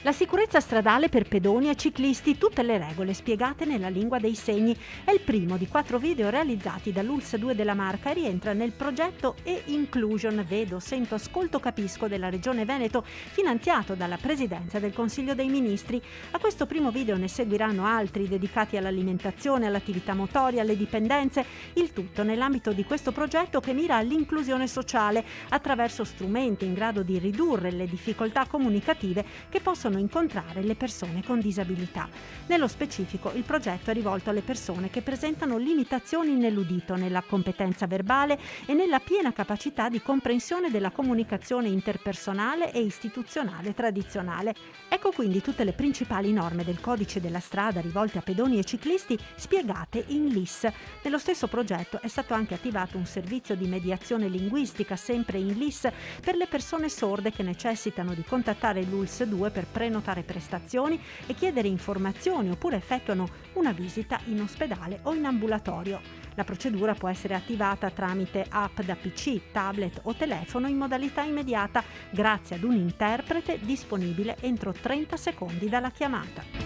La sicurezza stradale per pedoni e ciclisti, tutte le regole spiegate nella lingua dei segni. È il primo di 4 video realizzati dall'ULSS 2 della Marca e rientra nel progetto e-Inclusion Vedo, Sento, Ascolto, Capisco della Regione Veneto, finanziato dalla Presidenza del Consiglio dei Ministri. A questo primo video ne seguiranno altri dedicati all'alimentazione, all'attività motoria, alle dipendenze, il tutto nell'ambito di questo progetto che mira all'inclusione sociale attraverso strumenti in grado di ridurre le difficoltà comunicative che possono incontrare le persone con disabilità. Nello specifico, il progetto è rivolto alle persone che presentano limitazioni nell'udito, nella competenza verbale e nella piena capacità di comprensione della comunicazione interpersonale e istituzionale tradizionale. Ecco quindi tutte le principali norme del codice della strada rivolte a pedoni e ciclisti spiegate in LIS. Nello stesso progetto è stato anche attivato un servizio di mediazione linguistica, sempre in LIS, per le persone sorde che necessitano di contattare l'ULSS 2 per prenotare prestazioni e chiedere informazioni oppure effettuano una visita in ospedale o in ambulatorio. La procedura può essere attivata tramite app da PC, tablet o telefono in modalità immediata grazie ad un interprete disponibile entro 30 secondi dalla chiamata.